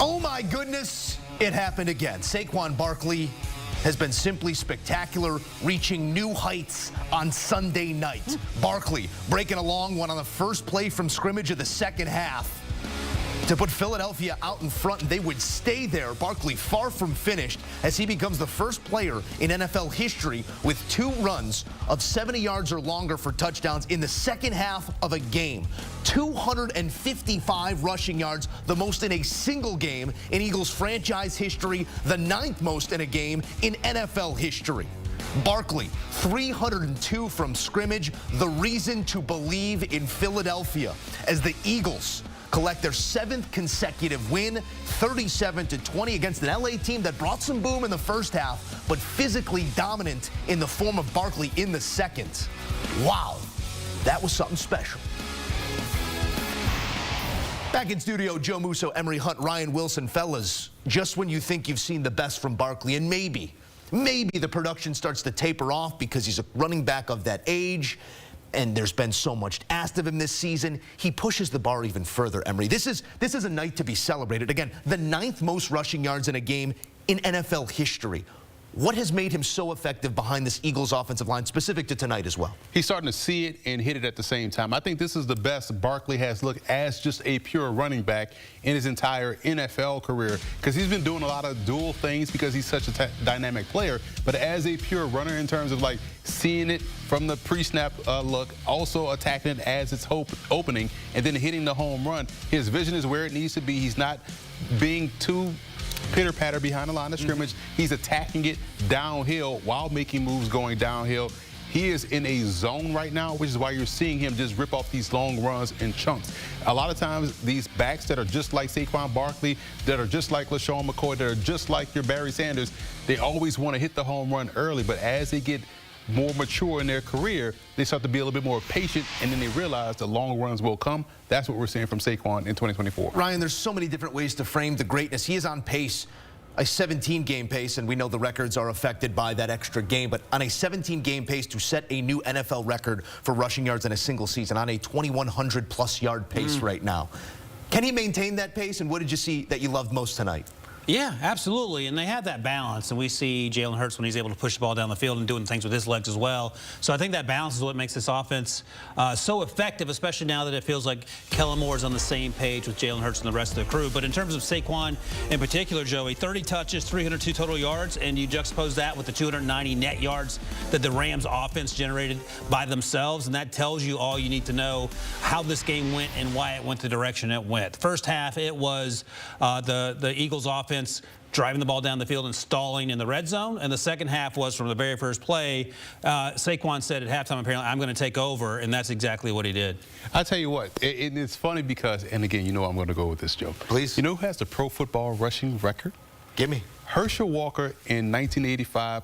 Oh my goodness, it happened again. Saquon Barkley has been simply spectacular, reaching new heights on Sunday night. Barkley breaking along one on the first play from scrimmage of the second half to put Philadelphia out in front, and they would stay there. Barkley far from finished as he becomes the first player in NFL history with 2 runs of 70 yards or longer for touchdowns in the second half of a game. 255 rushing yards, the most in a single game in Eagles franchise history, the 9th most in a game in NFL history. Barkley, 302 from scrimmage, the reason to believe in Philadelphia as the Eagles collect their 7th consecutive win, 37-20 against an LA team that brought some boom in the first half, but physically dominant in the form of Barkley in the second. Wow, that was something special. Back in studio, Joe Musso, Emory Hunt, Ryan Wilson. Fellas, just when you think you've seen the best from Barkley, and maybe the production starts to taper off because he's a running back of that age, and there's been so much asked of him this season, he pushes the bar even further, Emory. This is a night to be celebrated. Again, the 9th most rushing yards in a game in NFL history. What has made him so effective behind this Eagles offensive line, specific to tonight as well? He's starting to see it and hit it at the same time. I think this is the best Barkley has looked as just a pure running back in his entire NFL career, because he's been doing a lot of dual things because he's such a dynamic player. But as a pure runner, in terms of like seeing it from the pre-snap look, also attacking it as it's opening, and then hitting the home run, his vision is where it needs to be. He's not being too pitter-patter behind the line of scrimmage. He's attacking it downhill while making moves going downhill. He is in a zone right now, which is why you're seeing him just rip off these long runs in chunks. A lot of times, these backs that are just like Saquon Barkley, that are just like LaShawn McCoy, that are just like your Barry Sanders, they always want to hit the home run early, but as they get more mature in their career, they start to be a little bit more patient, and then they realize the long runs will come. That's what we're seeing from Saquon in 2024. Ryan, there's so many different ways to frame the greatness. He is on pace, a 17-game pace, and we know the records are affected by that extra game, but on a 17-game pace to set a new NFL record for rushing yards in a single season, on a 2,100-plus yard pace right now. Can he maintain that pace, and what did you see that you loved most tonight? Yeah, absolutely, and they have that balance, and we see Jalen Hurts when he's able to push the ball down the field and doing things with his legs as well. So I think that balance is what makes this offense so effective, especially now that it feels like Kellen Moore is on the same page with Jalen Hurts and the rest of the crew. But in terms of Saquon in particular, Joey, 30 touches, 302 total yards, and you juxtapose that with the 290 net yards that the Rams offense generated by themselves, and that tells you all you need to know how this game went and why it went the direction it went. First half, it was the Eagles offense driving the ball down the field and stalling in the red zone. And the second half was from the very first play. Saquon said at halftime, apparently, I'm going to take over, and that's exactly what he did. I tell you what, it's funny because, and again, you know I'm going to go with this, Joe. Please. You know who has the Pro Football rushing record? Give me. Herschel Walker in 1985.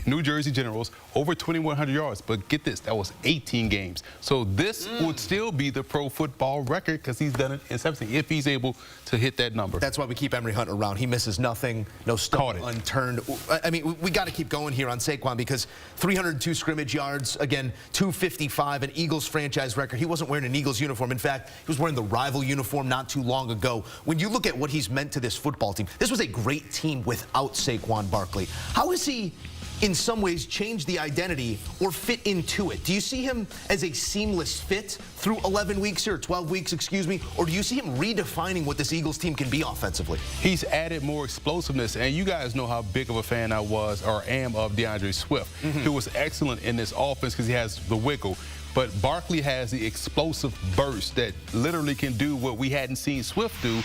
New Jersey Generals, over 2,100 yards. But get this, that was 18 games. So this would still be the Pro Football record because he's done it in 17, if he's able to hit that number. That's why we keep Emory Hunt around. He misses nothing, no stone unturned. I mean, we got to keep going here on Saquon because 302 scrimmage yards, again, 255, an Eagles franchise record. He wasn't wearing an Eagles uniform. In fact, he was wearing the rival uniform not too long ago. When you look at what he's meant to this football team, this was a great team without Saquon Barkley. How is he in some ways change the identity or fit into it? Do you see him as a seamless fit through 11 weeks here, 12 weeks, excuse me, or do you see him redefining what this Eagles team can be offensively? He's added more explosiveness, and you guys know how big of a fan I was or am of DeAndre Swift, who was excellent in this offense because he has the wiggle. But Barkley has the explosive burst that literally can do what we hadn't seen Swift do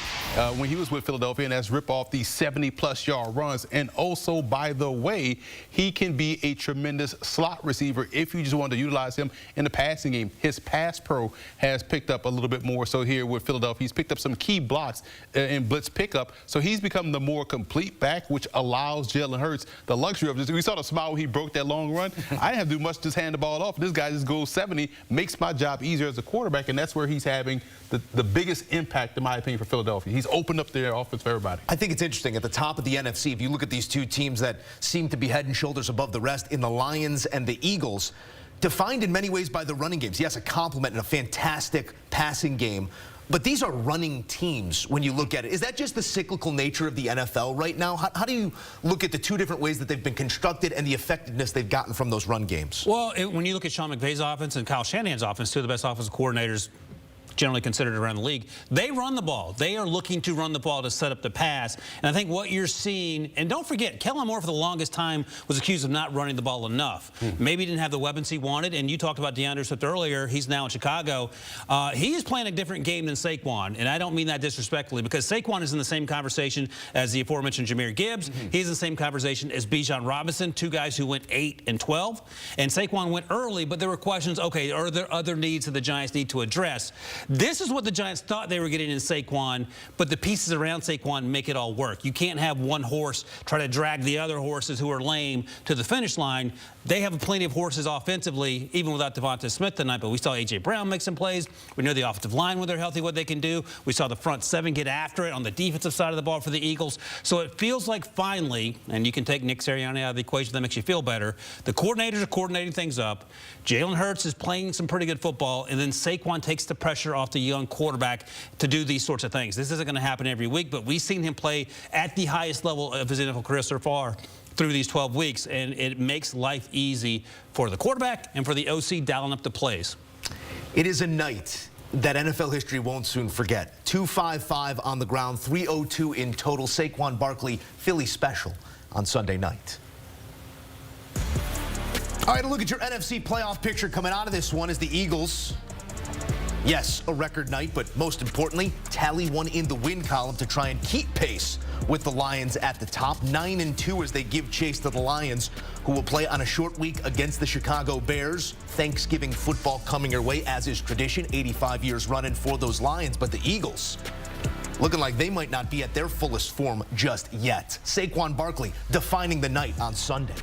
when he was with Philadelphia, and that's rip off these 70-plus yard runs. And also, by the way, he can be a tremendous slot receiver if you just want to utilize him in the passing game. His pass pro has picked up a little bit more. So here with Philadelphia, he's picked up some key blocks in blitz pickup. So he's become the more complete back, which allows Jalen Hurts the luxury of this. We saw the smile when he broke that long run. I didn't have to do much to just hand the ball off. This guy just goes 70. Makes my job easier as a quarterback, and that's where he's having the biggest impact, in my opinion, for Philadelphia. He's opened up their offense for everybody. I think it's interesting. At the top of the NFC, if you look at these two teams that seem to be head and shoulders above the rest in the Lions and the Eagles, defined in many ways by the running games. Yes, a compliment and a fantastic passing game. But these are running teams when you look at it. Is that just the cyclical nature of the NFL right now? How do you look at the two different ways that they've been constructed and the effectiveness they've gotten from those run games? Well, when you look at Sean McVay's offense and Kyle Shanahan's offense, two of the best offensive coordinators generally considered around the league, they run the ball. They are looking to run the ball to set up the pass. And I think what you're seeing, and don't forget, Kellen Moore for the longest time was accused of not running the ball enough. Maybe he didn't have the weapons he wanted, and you talked about DeAndre Swift earlier. He's now in Chicago. He is playing a different game than Saquon, and I don't mean that disrespectfully, because Saquon is in the same conversation as the aforementioned Jahmyr Gibbs. He's in the same conversation as Bijan Robinson, two guys who went 8 and 12. And Saquon went early, but there were questions, okay, are there other needs that the Giants need to address? This is what the Giants thought they were getting in Saquon, but the pieces around Saquon make it all work. You can't have one horse try to drag the other horses who are lame to the finish line. They have plenty of horses offensively, even without Devonta Smith tonight, but we saw A.J. Brown make some plays. We know the offensive line, when they're healthy, what they can do. We saw the front seven get after it on the defensive side of the ball for the Eagles. So it feels like finally, and you can take Nick Sirianni out of the equation, that makes you feel better, the coordinators are coordinating things up. Jalen Hurts is playing some pretty good football, and then Saquon takes the pressure off the young quarterback to do these sorts of things. This isn't going to happen every week, but we've seen him play at the highest level of his NFL career so far through these 12 weeks, and it makes life easy for the quarterback and for the OC dialing up the plays. It is a night that NFL history won't soon forget. 255 on the ground, 302 in total. Saquon Barkley, Philly special on Sunday night. All right, a look at your NFC playoff picture coming out of this one is the Eagles. Yes, a record night, but most importantly, tally one in the win column to try and keep pace with the Lions at the top. 9-2 as they give chase to the Lions, who will play on a short week against the Chicago Bears. Thanksgiving football coming your way, as is tradition. 85 years running for those Lions, but the Eagles looking like they might not be at their fullest form just yet. Saquon Barkley defining the night on Sunday.